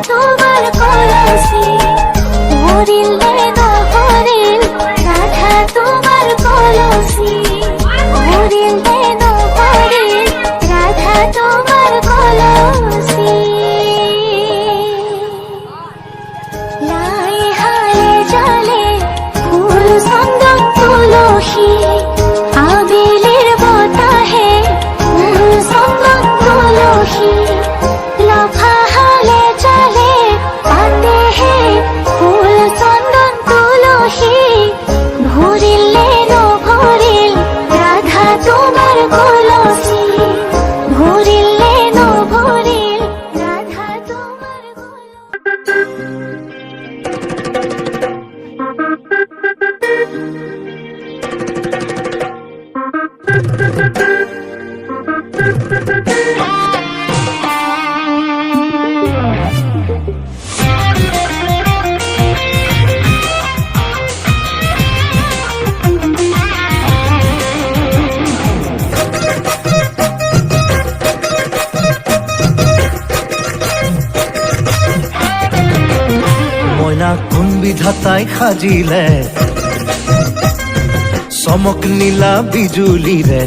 তোমার কলসি ভরিলে নহরিল রাধা তোমার কলসি ভরিলে নহরিল রাধা তোমার কলসি লাই হালে জলে ফুল চন্দন তুলসী আবেলির বতাহে ফুল চন্দন তুলসী লফা হালে জলে পাতেহে ফুল চন্দন তুলসী ভরিলে নভরিল রাধা তোমার কলসি ভরিলে নভরিল রাধা তোমার ময়না কোন বিধাতাই সাজিলে চমক নীলা বিজুলিৰে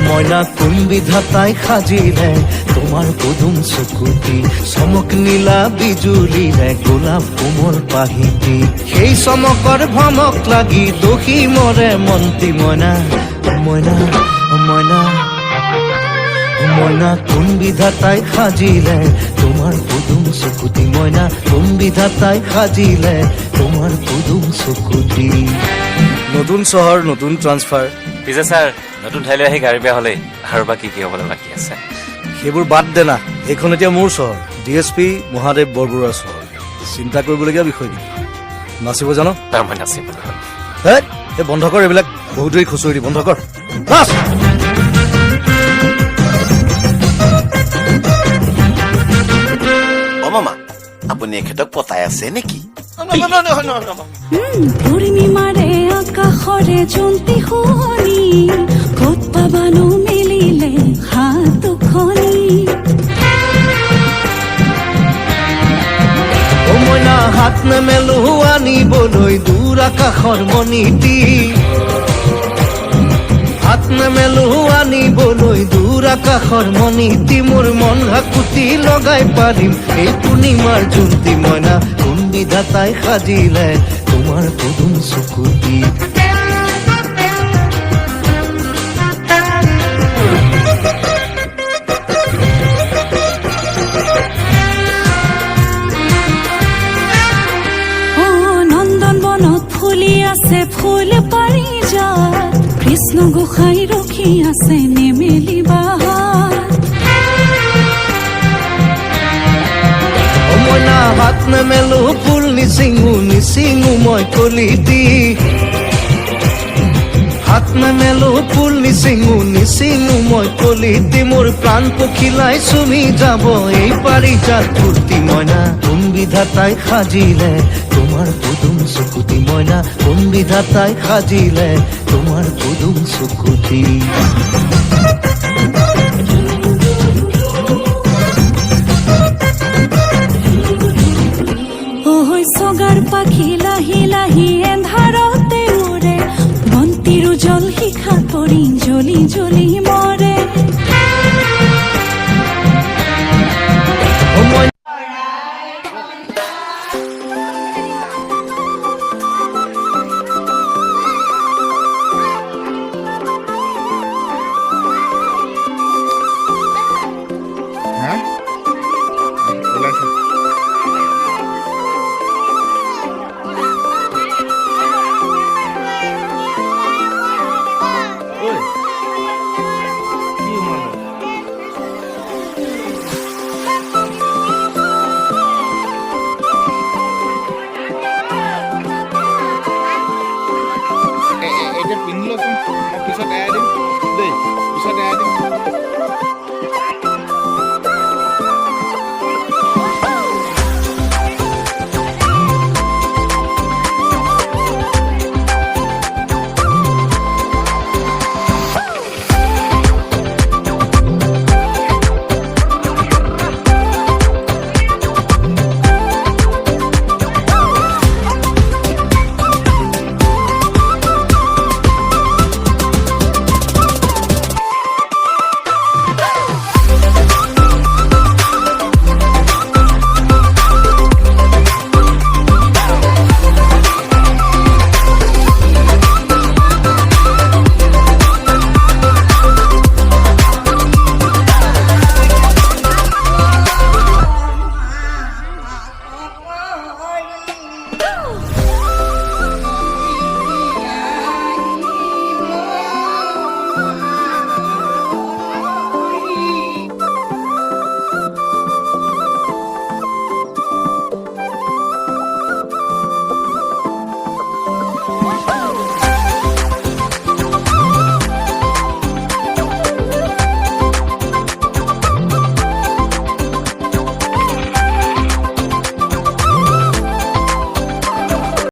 ময়না কোন বিধাতাই সাজিলে তোমাৰ পদুম চকুতি চমক নীলা বিজুলিৰে গোলাপ কোমল পাহিতি সেই চমকৰ ভমক লাগি দোষী মৰে মন্তি ময়না ময়না ময়না ময়না কোন বিধাতাই সাজিলে তোমার পদুম চকুতি ময়না কোন বিধাতাই সাজিলে তোমার পদুম চকুতি নতুন চহৰ নতুন ট্ৰান্সফাৰ পিছে ছাৰ নতুন ঠাইলৈ আহি গাড়ী বেয়া হ'লেই আৰু বাকী কি হ'বলৈ বাকী আছে সেইবোৰ বাদ দে না এইখন এতিয়া মোৰ চহৰ DSP মহাদেৱ বৰবৰুৱাৰ চহৰ চিন্তা কৰিবলগীয়া বিষয় নেকি নাচিব জানো তাৰ মই নাচিব এই বন্ধ কৰ এইবিলাক বহুত দেৰি খুচৰি দি বন্ধ কৰ নাচ মামা আপুনি এখেতক পতাই আছে নেকি পূৰ্ণিমাৰে আকাশৰে জন্তি শুনি ক'ত পাবানো মেলিলে হাত খনি ও ময়না হাত নেমেলো আনিবলৈ দূৰ আকাশৰ মণিটি হাত নেমেলো আনিবলৈ দূৰ আকাশৰ মণিটি মোৰ মন হাকুতি লগাই পাৰিম এই পূৰ্ণিমাৰ জোনটি ময়না কোন বিধাতাই সাজিলে তোমাৰ পদুম চকুতি নন্দন বনত ফুলি আছে ফুল পাৰিজাত কৃষ্ণ গোসাঁই ৰখি আছে নেমেলি বাহাত ময়না হাত নেমেলো ফুল নিচিঙো মই কলিটি হাত নেমেলো ফুল নিচিঙো মই কলিটি মোৰ প্ৰাণ পখিলাই চুমি যাব এই পাৰিজাত ফূৰ্তি ময়না কোন বিধাতাই সাজিলে তোমাৰ পদুম চকুতি ময়না কোন বিধাতাই সাজিলে তোমাৰ পদুম চকুতি